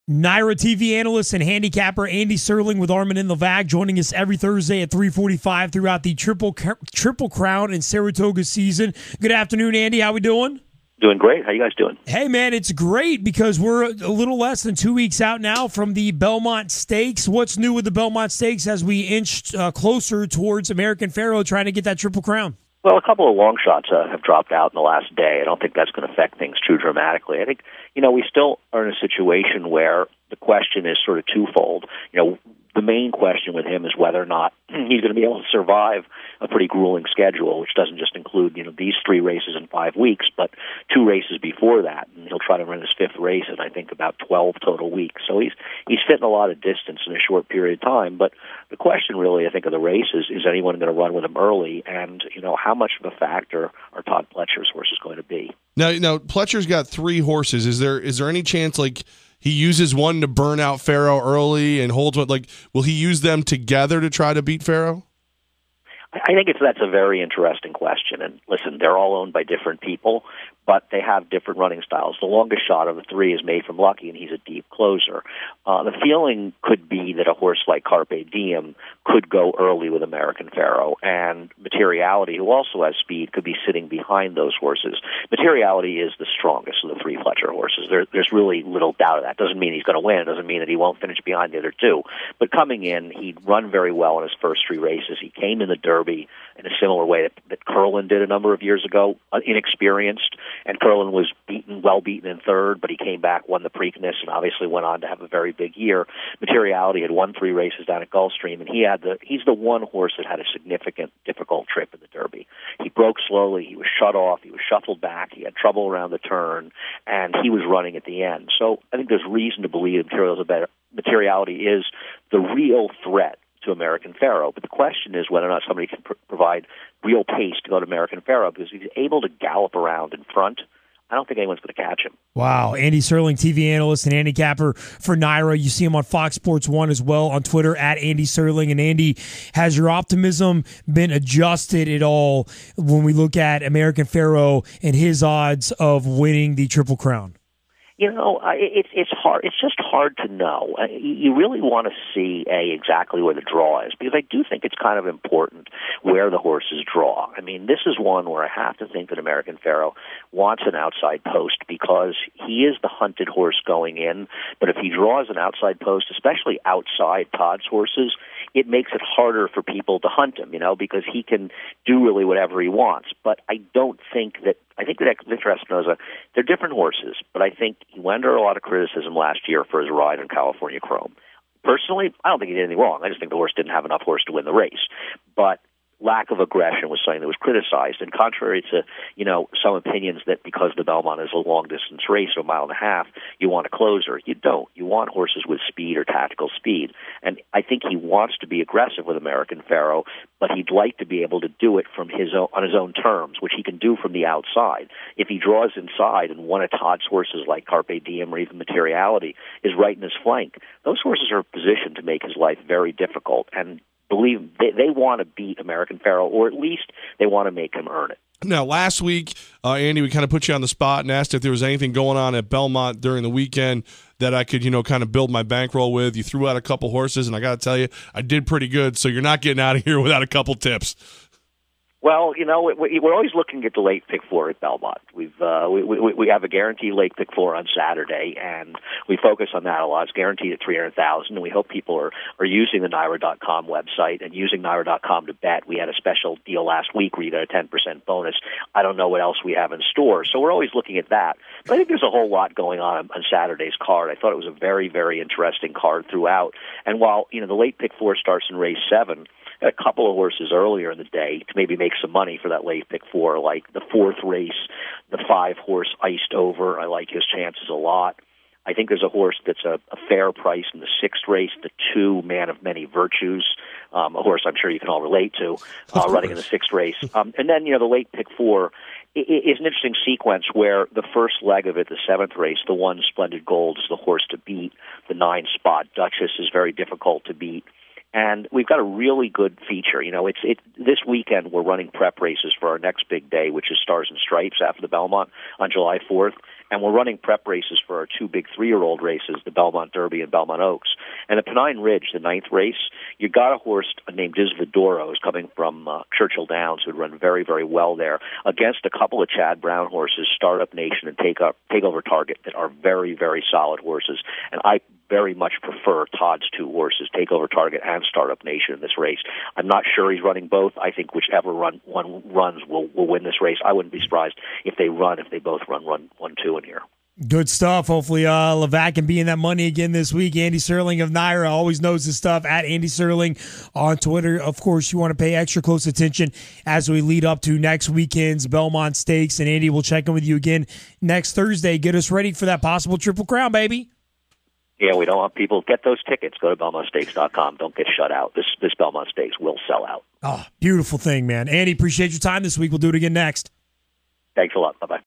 Naira TV analyst and handicapper Andy Serling with Armen and Levack joining us every Thursday at 3:45 throughout the Triple Crown and Saratoga season. Good afternoon, Andy. How we doing? Doing great. How you guys doing? Hey, man, it's great because we're a little less than 2 weeks out now from the Belmont Stakes. What's new with the Belmont Stakes as we inch closer towards American Pharoah trying to get that Triple Crown? Well, a couple of long shots have dropped out in the last day. I don't think that's going to affect things too dramatically. I think, we still are in a situation where the question is sort of twofold. The main question with him is whether or not he's going to be able to survive a pretty grueling schedule, which doesn't just include, these 3 races in 5 weeks, but 2 races before that. And he'll try to run his 5th race in, I think, about 12 total weeks. So he's fitting a lot of distance in a short period of time. But the question really, I think, of the race is anyone going to run with him early? And, how much of a factor are Todd Pletcher's horses going to be? Now, Pletcher's got 3 horses. Is there any chance, he uses one to burn out Pharoah early and holds one? Will he use them together to try to beat Pharoah? I think that's a very interesting question. And listen, they're all owned by different people, but they have different running styles. The longest shot of the 3 is Made from Lucky, and he's a deep closer. The feeling could be that a horse like Carpe Diem could go early with American Pharoah, and Materiality, who also has speed, could be sitting behind those horses. Materiality is the strongest of the 3 Pletcher horses. There's really little doubt of that. Doesn't mean he's going to win. It doesn't mean that he won't finish behind the other 2. But coming in, he'd run very well in his first 3 races. He came in the Derby in a similar way that Curlin did a number of years ago, inexperienced. And Curlin was well beaten in 3rd, but he came back, won the Preakness, and obviously went on to have a very big year. Materiality had won 3 races down at Gulfstream, and he's the one horse that had a significant, difficult trip in the Derby. He broke slowly, he was shut off, he was shuffled back, he had trouble around the turn, and he was running at the end. So I think there's reason to believe Materiality is the real threat to American Pharoah. But the question is whether or not somebody can provide real pace to go to American Pharoah, because he's able to gallop around in front. I don't think anyone's going to catch him. Wow. Andy Serling, TV analyst and handicapper for Naira. You see him on Fox Sports 1 as well, on Twitter at Andy Serling. And Andy, has your optimism been adjusted at all when we look at American Pharoah and his odds of winning the Triple Crown? It's hard. It's just hard to know. You really want to see exactly where the draw is, because I do think it's kind of important where the horses draw. I mean, this is one where I have to think that American Pharoah wants an outside post because he is the hunted horse going in. But if he draws an outside post, especially outside Todd's horses, it makes it harder for people to hunt him, because he can do really whatever he wants. But I think that Victor Espinoza, they're different horses, but I think he went under a lot of criticism last year for his ride in California Chrome. Personally, I don't think he did anything wrong. I just think the horse didn't have enough horse to win the race. But lack of aggression was something that was criticized. And contrary to, some opinions that because the Belmont is a long-distance race, a 1.5 miles, you want a closer. You don't. You want horses with speed or tactical speed. And I think he wants to be aggressive with American Pharoah, but he'd like to be able to do it on his own terms, which he can do from the outside. If he draws inside and one of Todd's horses like Carpe Diem or even Materiality is right in his flank, those horses are positioned to make his life very difficult. And believe they want to beat American Pharoah, or at least they want to make him earn it. Now, last week, Andy, we kind of put you on the spot and asked if there was anything going on at Belmont during the weekend that I could, kind of build my bankroll with. You threw out a couple horses, and I got to tell you, I did pretty good, so you're not getting out of here without a couple tips. Well, we're always looking at the late pick 4 at Belmont. We have a guaranteed late pick 4 on Saturday, and we focus on that a lot. It's guaranteed at $300,000, and we hope people are using the Naira.com website and using Naira.com to bet. We had a special deal last week where you got a 10% bonus. I don't know what else we have in store, so we're always looking at that. But I think there's a whole lot going on Saturday's card. I thought it was a very, very interesting card throughout. And while the late pick 4 starts in race 7, a couple of horses earlier in the day to maybe make some money for that late pick 4, like the 4th race, the 5-horse Iced Over. I like his chances a lot. I think there's a horse that's a fair price in the 6th race, the 2 Man of Many Virtues, a horse I'm sure you can all relate to, running in the 6th race. And then, the late pick 4 is an interesting sequence where the first leg of it, the 7th race, the 1 Splendid Gold is the horse to beat. The 9 Spot Duchess is very difficult to beat. And we've got a really good feature. This weekend we're running prep races for our next big day, which is Stars and Stripes after the Belmont on July 4th. And we're running prep races for our two big 3-year-old races, the Belmont Derby and Belmont Oaks. And the Pennine Ridge, the 9th race, you got a horse named Isvidoro who's coming from Churchill Downs, who'd run very, very well there, against a couple of Chad Brown horses, Startup Nation and Takeover Target, that are very, very solid horses. And I very much prefer Todd's two horses, Takeover Target and Startup Nation, in this race. I'm not sure he's running both. I think whichever one runs will win this race. I wouldn't be surprised if they both run 1-2 in here. Good stuff. Hopefully, Levack can be in that money again this week. Andy Serling of Naira always knows his stuff, at Andy Serling on Twitter. Of course, you want to pay extra close attention as we lead up to next weekend's Belmont Stakes. And Andy, we'll check in with you again next Thursday. Get us ready for that possible Triple Crown, baby. Yeah, we don't want people to get those tickets. Go to BelmontStakes.com. Don't get shut out. This Belmont Stakes will sell out. Oh, beautiful thing, man. Andy, appreciate your time this week. We'll do it again next. Thanks a lot. Bye-bye.